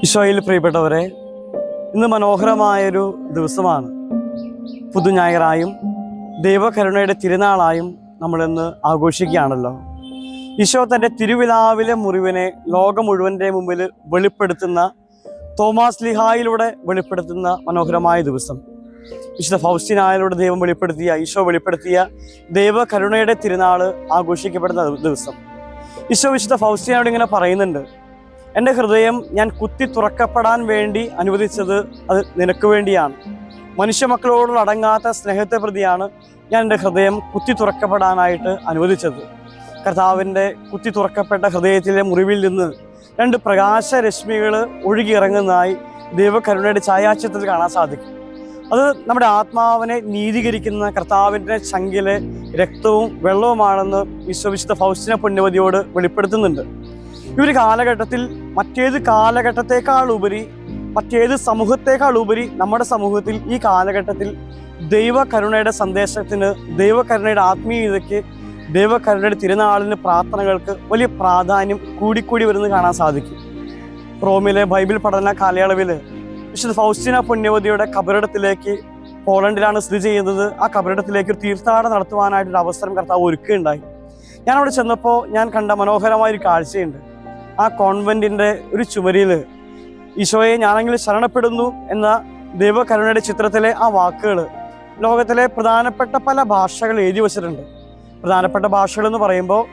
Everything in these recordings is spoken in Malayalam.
ഈശോയിൽ പ്രിയപ്പെട്ടവരെ, ഇന്ന് മനോഹരമായൊരു ദിവസമാണ്. പുതുഞായറായും ദൈവകരുണയുടെ തിരുനാളായും നമ്മളിന്ന് ആഘോഷിക്കുകയാണല്ലോ. ഈശോ തൻ്റെ തിരുവിലാവിലെ മുറിവിനെ ലോകം മുഴുവൻ്റെ മുമ്പിൽ വെളിപ്പെടുത്തുന്ന, തോമാസ് ലീഹായിലൂടെ വെളിപ്പെടുത്തുന്ന മനോഹരമായ ദിവസം. വിശുദ്ധ ഫൗസ്റ്റീനായിലൂടെ ദൈവം ഈശോ വെളിപ്പെടുത്തിയ ദൈവകരുണയുടെ തിരുനാൾ ആഘോഷിക്കപ്പെടുന്ന ദിവസം. ഈശോ വിശുദ്ധ ഫൗസ്റ്റീനോട് ഇങ്ങനെ പറയുന്നുണ്ട്: എൻ്റെ ഹൃദയം ഞാൻ കുത്തി തുറക്കപ്പെടാൻ വേണ്ടി അനുവദിച്ചത് അത് നിനക്ക് വേണ്ടിയാണ്. മനുഷ്യ മക്കളോടുള്ള അടങ്ങാത്ത സ്നേഹത്തെ പ്രതിയാണ് ഞാൻ എൻ്റെ ഹൃദയം കുത്തി തുറക്കപ്പെടാനായിട്ട് അനുവദിച്ചത്. കർത്താവിൻ്റെ കുത്തി തുറക്കപ്പെട്ട ഹൃദയത്തിലെ മുറിവിൽ നിന്ന് രണ്ട് പ്രകാശരശ്മികൾ ഒഴുകിയിറങ്ങുന്നതായി ദൈവകരുണയുടെ ഛായാചിത്രത്തിൽ കാണാൻ സാധിക്കും. അത് നമ്മുടെ ആത്മാവിനെ നീതീകരിക്കുന്ന കർത്താവിൻ്റെ ചങ്കിലെ രക്തവും വെള്ളവുമാണെന്ന് വിശ്വവിശുദ്ധ ഫൗസ്റ്റീന പുണ്യവതിയോട് വെളിപ്പെടുത്തുന്നുണ്ട്. ഈ ഒരു കാലഘട്ടത്തിൽ മറ്റേത് കാലഘട്ടത്തെക്കാൾ ഉപരി, മറ്റേത് സമൂഹത്തെക്കാൾ ഉപരി നമ്മുടെ സമൂഹത്തിൽ ഈ കാലഘട്ടത്തിൽ ദൈവകരുണയുടെ സന്ദേശത്തിന്, ദൈവകരുണയുടെ ആത്മീയതയ്ക്ക്, ദൈവകരുണയുടെ തിരുനാളിന്, പ്രാർത്ഥനകൾക്ക് വലിയ പ്രാധാന്യം കൂടിക്കൂടി വരുന്നത് കാണാൻ സാധിക്കും. റോമിലെ ബൈബിൾ പഠന കാലയളവിൽ വിശുദ്ധ ഫൗസ്റ്റീന പുണ്യവതിയുടെ കബറിടത്തിലേക്ക്, പോളണ്ടിലാണ് സ്ഥിതി ചെയ്യുന്നത്, ആ കബറിടത്തിലേക്ക് ഒരു തീർത്ഥാടനം നടത്തുവാനായിട്ടൊരു അവസരം കർത്താവ് ഒരുക്കുകയുണ്ടായി. ഞാൻ അവിടെ ചെന്നപ്പോൾ ഞാൻ കണ്ട മനോഹരമായൊരു കാഴ്ചയുണ്ട്. ആ കോൺവെൻറ്റിൻ്റെ ഒരു ചുമരിൽ ഈശോയെ ഞാനെങ്കിലും ശരണപ്പെടുന്നു എന്ന ദൈവകരുണയുടെ ചിത്രത്തിലെ ആ വാക്കുകൾ ലോകത്തിലെ പ്രധാനപ്പെട്ട പല ഭാഷകൾ എഴുതി വച്ചിട്ടുണ്ട്. പ്രധാനപ്പെട്ട ഭാഷകൾ എന്ന് പറയുമ്പോൾ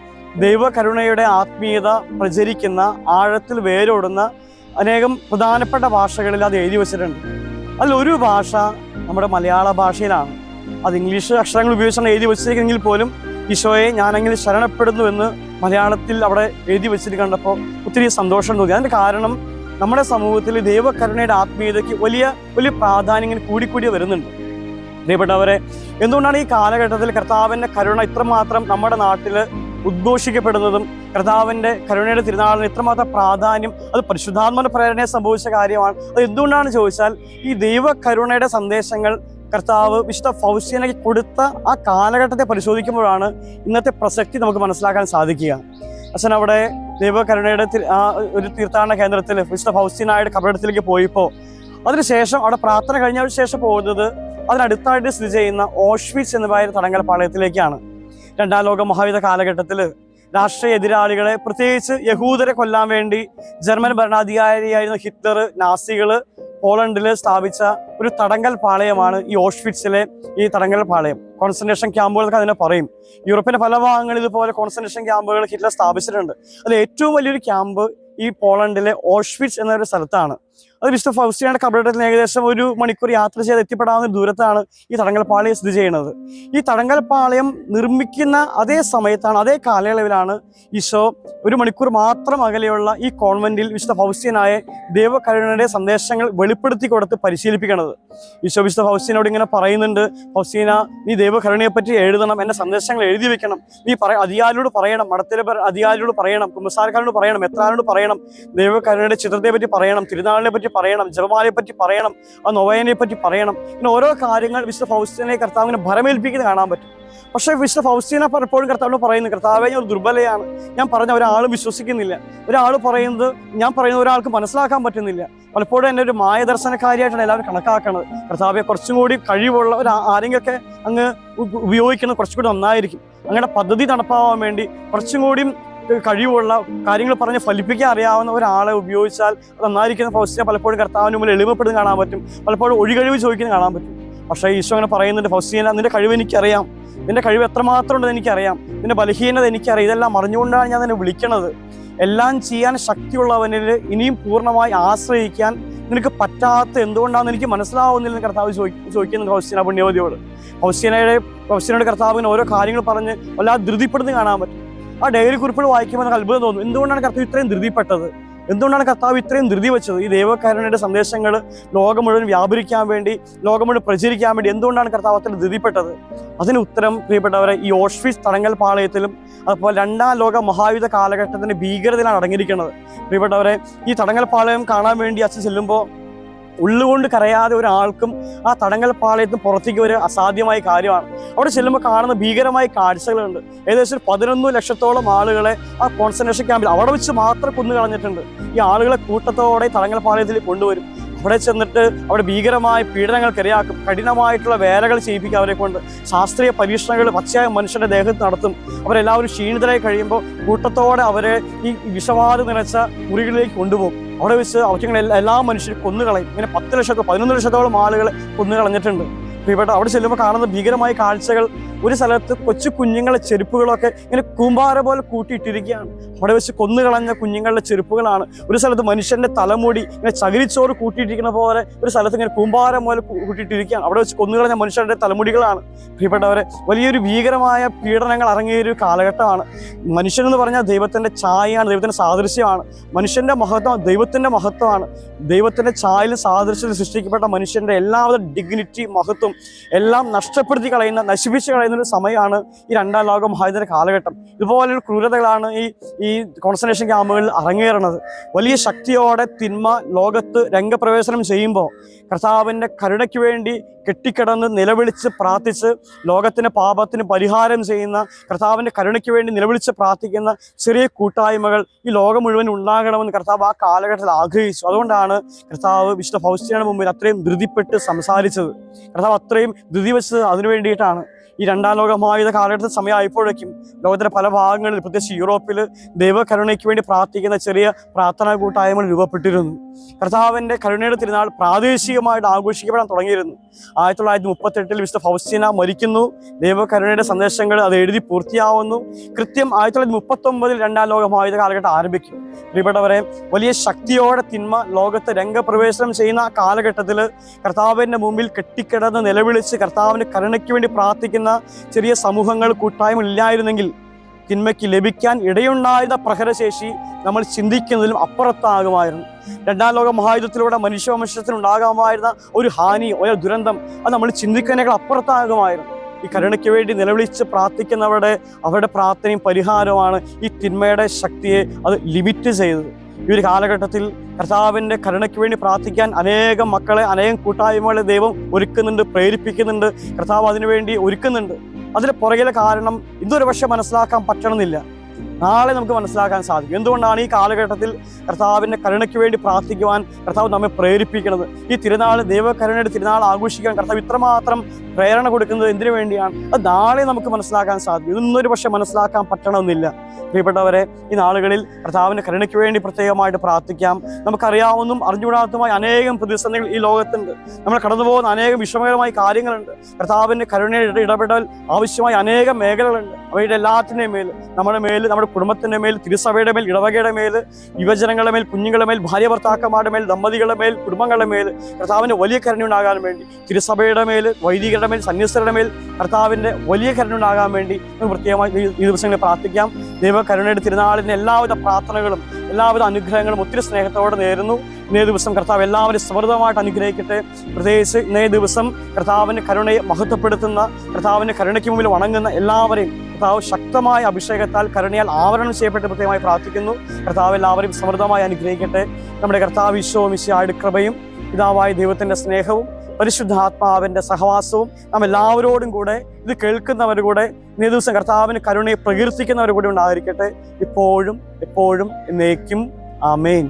ദൈവകരുണയുടെ ആത്മീയത പ്രചരിക്കുന്ന, ആഴത്തിൽ വേരോടുന്ന അനേകം പ്രധാനപ്പെട്ട ഭാഷകളിൽ അത് എഴുതി വച്ചിട്ടുണ്ട്. അതിലൊരു ഭാഷ നമ്മുടെ മലയാള ഭാഷയിലാണ്. അത് ഇംഗ്ലീഷ് അക്ഷരങ്ങൾ ഉപയോഗിച്ചാണ് എഴുതി വച്ചിരിക്കുന്നെങ്കിൽ പോലും ഈശോയെ ഞാനെങ്കിലും ശരണപ്പെടുന്നുവെന്ന് മലയാളത്തിൽ അവിടെ എഴുതി വെച്ചിട്ട് കണ്ടപ്പോൾ ഒത്തിരി സന്തോഷം തോന്നി. അതിൻ്റെ കാരണം നമ്മുടെ സമൂഹത്തിൽ ദൈവകരുണയുടെ ആത്മീയതയ്ക്ക് വലിയ വലിയ പ്രാധാന്യം ഇങ്ങനെ കൂടിക്കൂടി വരുന്നുണ്ട്. പ്രിയപ്പെട്ടവരെ, എന്തുകൊണ്ടാണ് ഈ കാലഘട്ടത്തിൽ കർത്താവിൻ്റെ കരുണ ഇത്രമാത്രം നമ്മുടെ നാട്ടിൽ ഉദ്ഘോഷിക്കപ്പെടുന്നതും കർത്താവിൻ്റെ കരുണയുടെ തിരുനാളിന് ഇത്രമാത്രം പ്രാധാന്യം? അത് പരിശുദ്ധാത്മ പ്രേരണയെ സംഭവിച്ച കാര്യമാണ്. അത് എന്തുകൊണ്ടാണ് ചോദിച്ചാൽ, ഈ ദൈവകരുണയുടെ സന്ദേശങ്ങൾ കർത്താവ് വിശുദ്ധ ഫൗസ്റ്റീനയ്ക്ക് കൊടുത്ത ആ കാലഘട്ടത്തെ പരിശോധിക്കുമ്പോഴാണ് ഇന്നത്തെ പ്രസക്തി നമുക്ക് മനസ്സിലാക്കാൻ സാധിക്കുക. അച്ഛൻ അവിടെ ദൈവകരുണയുടെ ഒരു തീർത്ഥാടന കേന്ദ്രത്തിൽ വിശുദ്ധ ഫൗസ്റ്റീനായുടെ കബറിടത്തിലേക്ക് പോയപ്പോൾ അതിനുശേഷം അവിടെ പ്രാർത്ഥന കഴിഞ്ഞതിന് ശേഷം പോകുന്നത് അതിനടുത്തായിട്ട് സ്ഥിതി ചെയ്യുന്ന ഓഷ്വിറ്റ്സ് എന്ന പറയുന്ന തടങ്കൽ പാളയത്തിലേക്കാണ്. രണ്ടാം ലോക മഹായുദ്ധ കാലഘട്ടത്തിൽ രാഷ്ട്രീയ എതിരാളികളെ, പ്രത്യേകിച്ച് യഹൂദരെ കൊല്ലാൻ വേണ്ടി ജർമ്മൻ ഭരണാധികാരിയായിരുന്ന ഹിറ്റ്ലർ, നാസികൾ പോളണ്ടിൽ സ്ഥാപിച്ച ഒരു തടങ്കൽ പാളയമാണ് ഈ ഓഷ്വിറ്റ്സിലെ ഈ തടങ്കൽ പാളയം. കോൺസെൻട്രേഷൻ ക്യാമ്പുകളൊക്കെ അതിനെ പറയും. യൂറോപ്പിന്റെ പല ഭാഗങ്ങളിൽ ഇതുപോലെ കോൺസെൻട്രേഷൻ ക്യാമ്പുകൾ ഹിറ്റ്ലർ സ്ഥാപിച്ചിട്ടുണ്ട്. അതിൽ ഏറ്റവും വലിയൊരു ക്യാമ്പ് ഈ പോളണ്ടിലെ ഓഷ്വിറ്റ്സ് എന്നൊരു സ്ഥലത്താണ്. അത് വിശുദ്ധ ഫൗസ്റ്റീനയുടെ കബറിടത്തിൽ ഏകദേശം 1 മണിക്കൂർ യാത്ര ചെയ്ത് എത്തിപ്പെടാവുന്ന ദൂരത്താണ് ഈ തടങ്കൽ പാളയം സ്ഥിതി ചെയ്യുന്നത്. ഈ തടങ്കൽ പാളയം നിർമ്മിക്കുന്ന അതേ സമയത്താണ്, അതേ കാലയളവിലാണ് ഈശോ 1 മണിക്കൂർ മാത്രം അകലെയുള്ള ഈ കോൺവെന്റിൽ വിശുദ്ധ ഫൗസ്റ്റീനായ ദൈവകരുണയുടെ സന്ദേശങ്ങൾ വെളിപ്പെടുത്തി കൊടുത്ത് പരിശീലിപ്പിക്കുന്നത്. ഈശോ വിശുദ്ധ ഫൗസ്റ്റീനോട് ഇങ്ങനെ പറയുന്നുണ്ട്: ഫൗസ്റ്റീന, നീ ദൈവകരുണയെപ്പറ്റി എഴുതണം, എൻ്റെ സന്ദേശങ്ങൾ എഴുതി വെക്കണം. നീ അധികാരിയോട് പറയണം, മഠത്തിലെ അധികാരിയോട് പറയണം, കുമ്പസാരക്കാരോട് പറയണം, എത്രാനോട് പറയണം, ദൈവകരുണയുടെ ചിത്രത്തെ പറ്റി പറയണം, തിരുനാളിനെ പറ്റി പറയണം, ജപമാലയെ പറ്റി പറയണം, ആ നൊവേനയെ പറ്റി പറയണം. ഇങ്ങനെ ഓരോ കാര്യങ്ങൾ വിശുദ്ധ ഫൗസ്റ്റീനെ കർത്താവിനെ ഭരമേൽപ്പിക്കുന്നത് കാണാൻ പറ്റും. പക്ഷേ വിശുദ്ധ ഫൗസ്റ്റീന പലപ്പോഴും കർത്താവിനോട് പറയുന്നു: കർത്താവേ, ഞാൻ ഒരു ദുർബലയാണ്, ഞാൻ പറഞ്ഞ ഒരാളും വിശ്വസിക്കുന്നില്ല, ഒരാൾ പറയുന്നത് ഞാൻ പറയുന്ന ഒരാൾക്ക് മനസ്സിലാക്കാൻ പറ്റുന്നില്ല. പലപ്പോഴും എന്നെ ഒരു മായദർശനക്കാരിയായിട്ടാണ് എല്ലാവരും കണക്കാക്കുന്നത്. കർത്താവെ, കുറച്ചും കൂടി കഴിവുള്ള ആരെങ്കിലൊക്കെ അങ്ങ് ഉപയോഗിക്കുന്നത് കുറച്ചും കൂടി നന്നായിരിക്കും. അങ്ങനെ പദ്ധതി നടപ്പാവാൻ വേണ്ടി കുറച്ചും കൂടി കഴിവുള്ള, കാര്യങ്ങൾ പറഞ്ഞ് ഫലിപ്പിക്കാൻ അറിയാവുന്ന ഒരാളെ ഉപയോഗിച്ചാൽ നന്നായിരിക്കുന്ന ഫൗസ്റ്റീന പലപ്പോഴും കർത്താവിന് മുമ്പിൽ എളിമപ്പെടുന്നത് കാണാൻ പറ്റും. പലപ്പോഴും ഒഴികഴിവ് ചോദിക്കുന്നത് കാണാൻ പറ്റും. പക്ഷേ ഈശോ അങ്ങനെ പറയുന്നുണ്ട്: ഫൗസ്റ്റീന, നിന്റെ കഴിവ് എനിക്കറിയാം, നിന്റെ കഴിവ് എത്രമാത്രം ഉണ്ടെന്ന് എനിക്കറിയാം, നിന്റെ ബലഹീനത എനിക്കറിയാം. ഇതെല്ലാം അറിഞ്ഞുകൊണ്ടാണ് ഞാൻ നിന്നെ വിളിക്കണത്. എല്ലാം ചെയ്യാൻ ശക്തിയുള്ളവനിൽ ഇനിയും പൂർണ്ണമായി ആശ്രയിക്കാൻ നിനക്ക് പറ്റാത്ത എന്തുകൊണ്ടാണെന്ന് എനിക്ക് മനസ്സിലാവുന്നില്ലെന്ന് കർത്താവ് ചോദിക്കുന്നുണ്ട് ഫൗസ്റ്റീന പുണ്യവതിയോട്. ഫൗസ്റ്റീനയുടെ കർത്താവിന് ഓരോ കാര്യങ്ങൾ പറഞ്ഞ് വല്ലാതെ ധൃതിപ്പെടുന്നത് കാണാൻ പറ്റും. ആ ഡയറി കുറിപ്പുകൾ വായിക്കുമ്പോൾ നമുക്ക് അത്ഭുതം തോന്നും. എന്തുകൊണ്ടാണ് കർത്താവ് ഇത്രയും ധൃതിപ്പെട്ടത്? എന്തുകൊണ്ടാണ് കർത്താവ് ഇത്രയും ധൃതി വെച്ചത്? ഈ ദൈവകരുണയുടെ സന്ദേശങ്ങൾ ലോകം മുഴുവൻ വ്യാപരിക്കാൻ വേണ്ടി, ലോകം മുഴുവൻ പ്രചരിക്കാൻ വേണ്ടി എന്തുകൊണ്ടാണ് കർത്താവ് അത്ര ധൃതിപ്പെട്ടത്? അതിന് ഉത്തരം, പ്രിയപ്പെട്ടവരെ, ഈ ഓഷ്വിറ്റ്സ് തടങ്കൽ പാളയത്തിലും അതുപോലെ രണ്ടാം ലോക മഹായുദ്ധ കാലഘട്ടത്തിൻ്റെ ഭീകരതയിലാണ് അടങ്ങിയിരിക്കുന്നത്. പ്രിയപ്പെട്ടവരെ, ഈ തടങ്കൽ പാളയം കാണാൻ വേണ്ടി അച്ഛൻ ചെല്ലുമ്പോൾ ഉള്ളുകൊണ്ട് കരയാതെ ഒരാൾക്കും ആ തടങ്കൽ പാളയത്തിന് പുറത്തേക്ക് ഒരു അസാധ്യമായ കാര്യമാണ്. അവിടെ ചെല്ലുമ്പോൾ കാണുന്ന ഭീകരമായ കാഴ്ചകളുണ്ട്. ഏകദേശം 11 ലക്ഷത്തോളം ആളുകളെ ആ കോൺസെൻട്രേഷൻ ക്യാമ്പിൽ അവിടെ വെച്ച് മാത്രം കൊന്നു കളഞ്ഞിട്ടുണ്ട്. ഈ ആളുകളെ കൂട്ടത്തോടെ തടങ്കൽ പാളയത്തിൽ കൊണ്ടുവരും. അവിടെ ചെന്നിട്ട് അവിടെ ഭീകരമായ പീഡനങ്ങൾക്ക് ഇരയാക്കും. കഠിനമായിട്ടുള്ള വേലകൾ ചെയ്യിപ്പിക്കും. അവരെ കൊണ്ട് ശാസ്ത്രീയ പരീക്ഷണങ്ങൾ പച്ചയായ മനുഷ്യന്റെ ദേഹത്ത് നടത്തും. അവരെല്ലാവരും ക്ഷീണിതരായി കഴിയുമ്പോൾ കൂട്ടത്തോടെ അവരെ ഈ വിഷവാദ നിറച്ച മുറികളിലേക്ക് കൊണ്ടുപോകും. അവിടെ വെച്ച് അവറ്റങ്ങളെ എല്ലാ മനുഷ്യരും കൊന്നുകളയും. ഇങ്ങനെ 11 ലക്ഷത്തോളം ആളുകളെ കൊന്നുകളഞ്ഞിട്ടുണ്ട്. പ്രിയപ്പെട്ട, അവിടെ ചെല്ലുമ്പോൾ കാണുന്ന ഭീകരമായ കാഴ്ചകൾ, ഒരു സ്ഥലത്ത് കൊച്ചു കുഞ്ഞുങ്ങളെ ചെരുപ്പുകളൊക്കെ ഇങ്ങനെ കൂമ്പാര പോലെ കൂട്ടിയിട്ടിരിക്കുകയാണ്. അവിടെ വെച്ച് കൊന്നുകളഞ്ഞ കുഞ്ഞുങ്ങളുടെ ചെരുപ്പുകളാണ്. ഒരു സ്ഥലത്ത് മനുഷ്യന്റെ തലമുടി ഇങ്ങനെ ചകിരിച്ചോറ് കൂട്ടിയിട്ടിരിക്കുന്ന പോലെ ഒരു സ്ഥലത്ത് ഇങ്ങനെ കൂമ്പാരം പോലെ കൂട്ടിയിട്ടിരിക്കുകയാണ്. അവിടെ വെച്ച് കൊന്നുകളഞ്ഞ മനുഷ്യരുടെ തലമുടികളാണ്. പ്രിയപ്പെട്ടവരെ, വലിയൊരു ഭീകരമായ പീഡനങ്ങൾ ഇറങ്ങിയൊരു കാലഘട്ടമാണ്. മനുഷ്യനെന്ന് പറഞ്ഞാൽ ദൈവത്തിന്റെ ഛായയാണ്, ദൈവത്തിന്റെ സാദൃശ്യമാണ്. മനുഷ്യന്റെ മഹത്വം ദൈവത്തിന്റെ മഹത്വമാണ്. ദൈവത്തിന്റെ ഛായയിലും സാദൃശ്യത്തിൽ സൃഷ്ടിക്കപ്പെട്ട മനുഷ്യന്റെ എല്ലാവിധ ഡിഗ്നിറ്റി, മഹത്വം എല്ലാം നഷ്ടപ്പെടുത്തി കളയുന്ന, നശിപ്പിച്ച് കളയുന്ന ഒരു സമയമാണ് ഈ 2ാം ലോക മഹായുദ്ധ കാലഘട്ടം. ഇതുപോലൊരു ക്രൂരതകളാണ് ഈ കോൺസെൻട്രേഷൻ ക്യാമ്പുകളിൽ അരങ്ങേറുന്നത്. വലിയ ശക്തിയോടെ തിന്മ ലോകത്ത് രംഗപ്രവേശനം ചെയ്യുമ്പോൾ കർത്താവിൻ്റെ കരുണയ്ക്ക് വേണ്ടി കെട്ടിക്കിടന്ന് നിലവിളിച്ച് പ്രാർത്ഥിച്ച് ലോകത്തിൻ്റെ പാപത്തിന് പരിഹാരം ചെയ്യുന്ന, കർത്താവിൻ്റെ കരുണയ്ക്ക് വേണ്ടി നിലവിളിച്ച് പ്രാർത്ഥിക്കുന്ന ചെറിയ കൂട്ടായ്മകൾ ഈ ലോകം മുഴുവൻ ഉണ്ടാകണമെന്ന് കർത്താവ് ആ കാലഘട്ടത്തിൽ ആഗ്രഹിച്ചു. അതുകൊണ്ടാണ് കർത്താവ് വിശുദ്ധ ഫൗസ്തീനയുടെ മുമ്പിൽ അത്രയും ധൃതിപ്പെട്ട് സംസാരിച്ചത്. കർത്താവ് അത്രയും ധൃതി വെച്ചത് അതിനു വേണ്ടിയിട്ടാണ്. ഈ 2ാം ലോക മഹായുദ്ധ കാലഘട്ടത്തിൽ സമയമായപ്പോഴേക്കും ലോകത്തിൻ്റെ പല ഭാഗങ്ങളിൽ, പ്രത്യേകിച്ച് യൂറോപ്പിൽ ദൈവകരുണയ്ക്ക് വേണ്ടി പ്രാർത്ഥിക്കുന്ന ചെറിയ പ്രാർത്ഥനാ കൂട്ടായ്മകൾ രൂപപ്പെട്ടിരുന്നു. കർത്താവിൻ്റെ കരുണയുടെ തിരുനാൾ പ്രാദേശികമായിട്ട് ആഘോഷിക്കപ്പെടാൻ തുടങ്ങിയിരുന്നു. 1938 വിശുദ്ധ ഫൗസ്തീന മരിക്കുന്നു. ദൈവകരുണയുടെ സന്ദേശങ്ങൾ അത് എഴുതി പൂർത്തിയാവുന്നു. കൃത്യം 1939 2ാം ലോക മഹായുദ്ധ കാലഘട്ടം ആരംഭിക്കും. പ്രിയപ്പെട്ടവരെ, വലിയ ശക്തിയോടെ തിന്മ ലോകത്ത് രംഗപ്രവേശനം ചെയ്യുന്ന ആ കാലഘട്ടത്തിൽ കർത്താവിൻ്റെ മുമ്പിൽ കെട്ടിക്കിടന്ന് നിലവിളിച്ച് കർത്താവിൻ്റെ കരുണയ്ക്ക് വേണ്ടി പ്രാർത്ഥിക്കുന്ന ചെറിയ സമൂഹങ്ങൾ, കൂട്ടായ്മ ഇല്ലായിരുന്നെങ്കിൽ തിന്മയ്ക്ക് ലഭിക്കാൻ ഇടയുണ്ടായിരുന്ന പ്രഹരശേഷി നമ്മൾ ചിന്തിക്കുന്നതിലും അപ്പുറത്താകുമായിരുന്നു. 2ാം ലോക മഹായുദ്ധത്തിലൂടെ മനുഷ്യവംശത്തിനുണ്ടാകാമായിരുന്ന ഒരു ഹാനി, ഒരു ദുരന്തം, അത് നമ്മൾ ചിന്തിക്കുന്നതിനേക്കാൾ അപ്പുറത്താകുമായിരുന്നു. ഈ കരുണയ്ക്ക് വേണ്ടി നിലവിളിച്ച് അവരുടെ പ്രാർത്ഥനയും പരിഹാരമാണ് ഈ തിന്മയുടെ ശക്തിയെ അത് ലിമിറ്റ് ചെയ്തത്. ഈ ഒരു കാലഘട്ടത്തിൽ കർത്താവിൻ്റെ കരുണയ്ക്ക് വേണ്ടി പ്രാർത്ഥിക്കാൻ അനേകം മക്കളെ, അനേകം കൂട്ടായ്മകളെ ദൈവം ഒരുക്കുന്നുണ്ട്, പ്രേരിപ്പിക്കുന്നുണ്ട്. കർത്താവ് അതിനുവേണ്ടി ഒരുക്കുന്നുണ്ട്. അതിന് പുറകിലെ കാരണം ഇതൊരു പക്ഷേ മനസ്സിലാക്കാൻ പറ്റണമെന്നില്ല. നാളെ നമുക്ക് മനസ്സിലാക്കാൻ സാധിക്കും. എന്തുകൊണ്ടാണ് ഈ കാലഘട്ടത്തിൽ കർത്താവിൻ്റെ കരുണയ്ക്ക് വേണ്ടി പ്രാർത്ഥിക്കുവാൻ കർത്താവ് നമ്മെ പ്രേരിപ്പിക്കുന്നത്? ഈ തിരുനാൾ, ദൈവകരുണയുടെ തിരുനാൾ ആഘോഷിക്കാൻ കർത്താവ് ഇത്രമാത്രം പ്രേരണ കൊടുക്കുന്നത് എന്തിനു വേണ്ടിയാണ്? അത് നാളെ നമുക്ക് മനസ്സിലാക്കാൻ സാധിക്കും. ഇതൊന്നൊരു പക്ഷേ മനസ്സിലാക്കാൻ പറ്റണമെന്നില്ല. പ്രിയപ്പെട്ടവരെ, ഈ നാളുകളിൽ കർത്താവിൻ്റെ കരുണയ്ക്ക് വേണ്ടി പ്രത്യേകമായിട്ട് പ്രാർത്ഥിക്കാം. നമുക്കറിയാവുന്നതും അറിഞ്ഞുകൂടാത്തതുമായ അനേകം പ്രതിസന്ധികൾ ഈ ലോകത്തുണ്ട്. നമ്മൾ കടന്നു പോകുന്ന അനേകം വിഷമകരമായ കാര്യങ്ങളുണ്ട്. കർത്താവിൻ്റെ കരുണയുടെ ഇടപെടൽ ആവശ്യമായ അനേകം മേഖലകളുണ്ട്. അവയുടെ എല്ലാത്തിൻ്റെയും മേൽ, നമ്മുടെ മേൽ, നമ്മുടെ കുടുംബത്തിൻ്റെ മേൽ, തിരുസഭയുടെ മേൽ, ഇടവകയുടെ മേൽ, യുവജനങ്ങളുടെ മേൽ, കുഞ്ഞുങ്ങളുടെ മേൽ, ഭാര്യ ഭർത്താക്കന്മാരുടെ മേൽ, ദമ്പതികളുടെ മേൽ, കുടുംബങ്ങളുടെ മേൽ കർത്താവിൻ്റെ വലിയ കരുണയുണ്ടാകാൻ വേണ്ടി, തിരുസഭയുടെ മേൽ, വൈദികരുടെ മേൽ, സന്യസ്തരുടെ മേൽ കർത്താവിൻ്റെ വലിയ കരുണയുണ്ടാകാൻ വേണ്ടി നമുക്ക് പ്രത്യേകമായി ഈ ദിവസങ്ങളിൽ പ്രാർത്ഥിക്കാം. ദൈവകരുണയുടെ തിരുനാളിൻ്റെ എല്ലാവിധ പ്രാർത്ഥനകളും എല്ലാവിധ അനുഗ്രഹങ്ങളും ഒത്തിരി സ്നേഹത്തോടെ നേരുന്നു. ഇന്നേ ദിവസം കർത്താവ് എല്ലാവരും സമൃദ്ധമായിട്ട് അനുഗ്രഹിക്കട്ടെ. പ്രത്യേകിച്ച് ഇന്നേ ദിവസം കർത്താവിൻ്റെ കരുണയെ മഹത്വപ്പെടുത്തുന്ന, കർത്താവിൻ്റെ കരുണയ്ക്ക് മുമ്പിൽ വണങ്ങുന്ന എല്ലാവരെയും കർത്താവ് ശക്തമായ അഭിഷേകത്താൽ, കരുണയാൽ ആവരണം ചെയ്യപ്പെട്ട് പ്രത്യേകമായി പ്രാർത്ഥിക്കുന്നു. കർത്താവ് എല്ലാവരെയും സമൃദ്ധമായി അനുഗ്രഹിക്കട്ടെ. നമ്മുടെ കർത്താവ് ഈശോ മിശിഹായുടെ കൃപയും പിതാവായ ദൈവത്തിൻ്റെ സ്നേഹവും പരിശുദ്ധാത്മാവിൻ്റെ സഹവാസവും നാം എല്ലാവരോടും കൂടെ, ഇത് കേൾക്കുന്നവർ കൂടെ, ഇന്നേ ദിവസം കർത്താവിന് കരുണയെ പ്രകീർത്തിക്കുന്നവർ കൂടെ ഉണ്ടായിരിക്കട്ടെ, ഇപ്പോഴും എപ്പോഴും എന്നേക്കും. ആമേൻ.